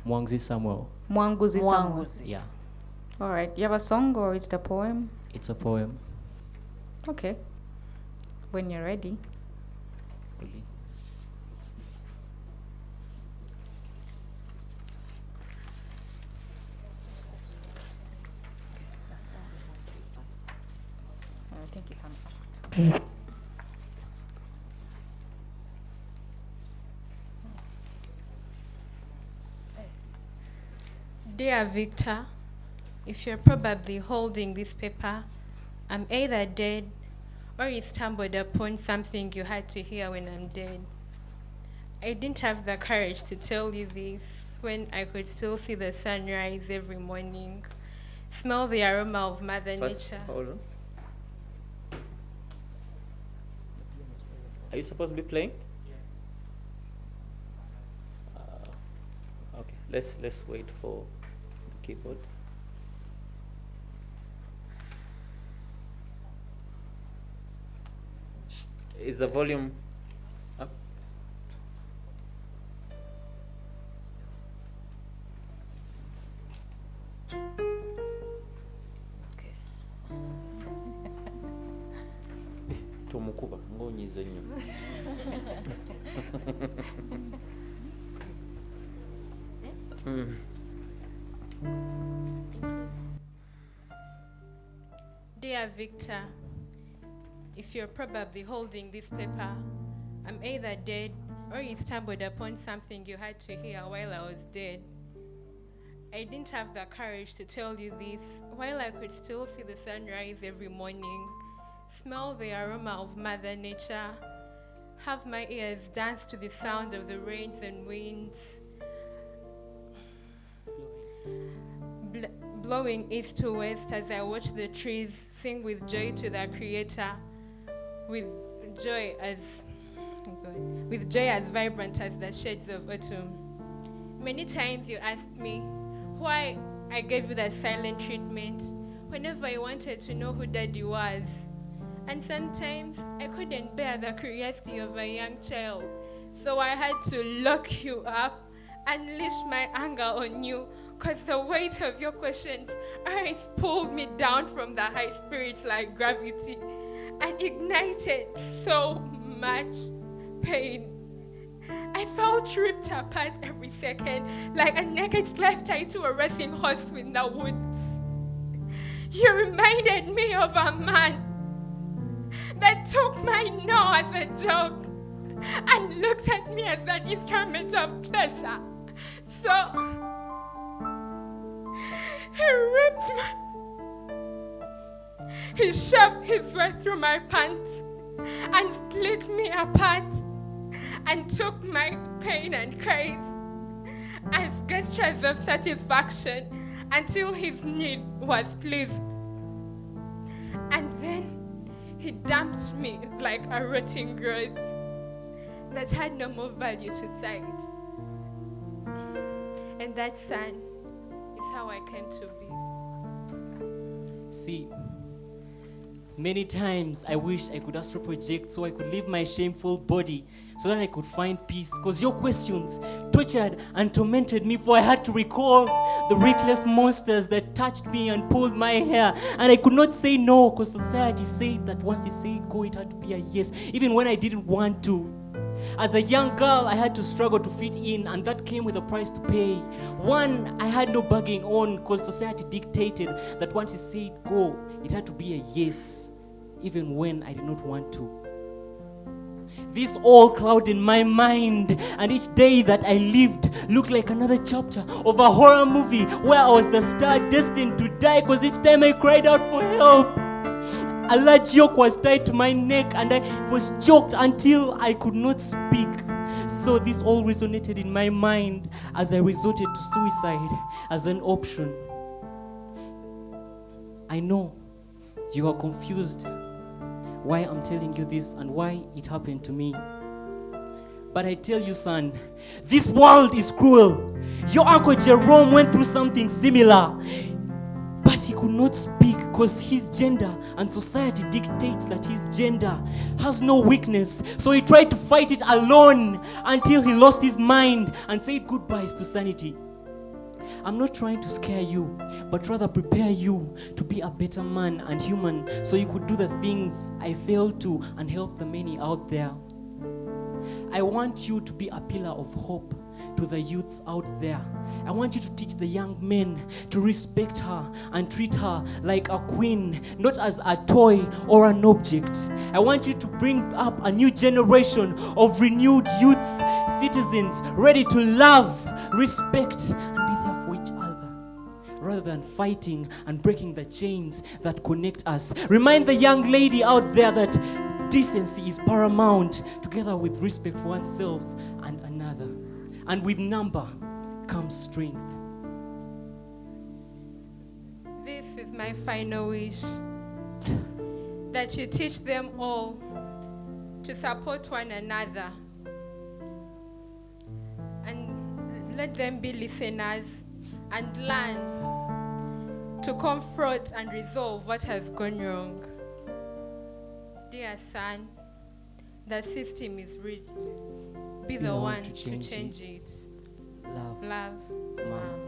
Mwangzi Samuel. Mwanguzi Samuel. Yeah. All right. You have a song or it's a poem? It's a poem. Okay. When you're ready. Really. Thank you so much. Dear Victor, if you're probably holding this paper, I'm either dead or you stumbled upon something you had to hear when I'm dead. I didn't have the courage to tell you this when I could still see the sunrise every morning, smell the aroma of Mother Nature. Hold on. Are you supposed to be playing? Okay, let's wait for the keyboard. Is the volume up? Tomukuba ngonyize nnyo. Dear Victor, if you're probably holding this paper, I'm either dead or you stumbled upon something you had to hear while I was dead. I didn't have the courage to tell you this while I could still see the sunrise every morning, smell the aroma of Mother Nature, have my ears dance to the sound of the rains and winds, blowing east to west as I watch the trees sing with joy to their Creator, with joy as vibrant as the shades of autumn. Many times you asked me why I gave you that silent treatment whenever I wanted to know who Daddy was. And sometimes I couldn't bear the curiosity of a young child, so I had to lock you up, unleash my anger on you, because the weight of your questions earth pulled me down from the high spirits like gravity and ignited so much pain. I felt ripped apart every second, like a naked slave tied to a racing horse in the woods. You reminded me of a man that took my no as a joke and looked at me as an instrument of pleasure. So he shoved his way through my pants and split me apart and took my pain and cries as gestures of satisfaction until his need was pleased. And then he dumped me like a rotting growth that had no more value to science. And that, son, is how I came to be. See, many times I wish I could astral project so I could leave my shameful body so that I could find peace. Because your questions tortured and tormented me, for I had to recall the reckless monsters that touched me and pulled my hair. And I could not say no because society said that once it said go, it had to be a yes, even when I didn't want to. As a young girl, I had to struggle to fit in, and that came with a price to pay. One, I had no bargaining on because society dictated that once it said go, it had to be a yes, even when I did not want to. This all clouded my mind, and each day that I lived looked like another chapter of a horror movie where I was the star destined to die, because each time I cried out for help, a large yoke was tied to my neck and I was choked until I could not speak. So this all resonated in my mind as I resorted to suicide as an option. I know you are confused why I'm telling you this and why it happened to me. But I tell you, son, this world is cruel. Your uncle Jerome went through something similar, but he could not speak because his gender and society dictates that his gender has no weakness. So he tried to fight it alone until he lost his mind and said goodbyes to sanity. I'm not trying to scare you, but rather prepare you to be a better man and human so you could do the things I failed to and help the many out there. I want you to be a pillar of hope to the youths out there. I want you to teach the young men to respect her and treat her like a queen, not as a toy or an object. I want you to bring up a new generation of renewed youths, citizens, ready to love, respect, and be there for each other, rather than fighting and breaking the chains that connect us. Remind the young lady out there that decency is paramount, together with respect for oneself and another. And with number comes strength. This is my final wish, that you teach them all to support one another and let them be listeners and learn to confront and resolve what has gone wrong. Dear son, the system is rigged. Be the one to change it. Love. Love. Mom.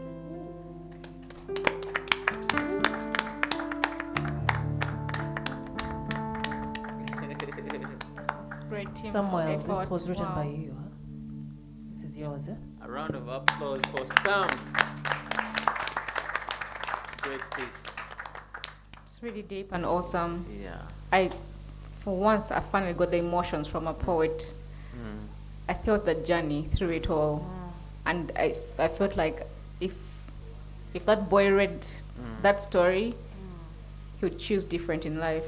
Great team Samuel, effort. this was written Wow. by you, huh? This is yours, eh? A round of applause for Sam. Great piece. It's really deep and awesome. Yeah. For once, I finally got the emotions from a poet. I felt the journey through it all, and I felt like if that boy read that story, he would choose different in life.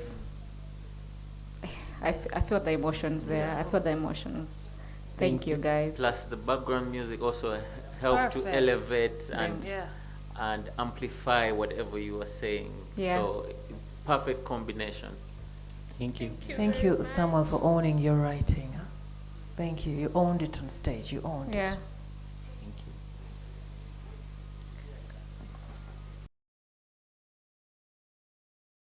I felt the emotions there. I felt the emotions. Thank you, guys. Plus, the background music also helped to Perfect. elevate and Yeah. and amplify whatever you were saying. Yeah. So, perfect combination. Thank you. Thank you, Samuel, for owning your writing. Huh? Thank you. You owned it on stage. You owned Yeah. it.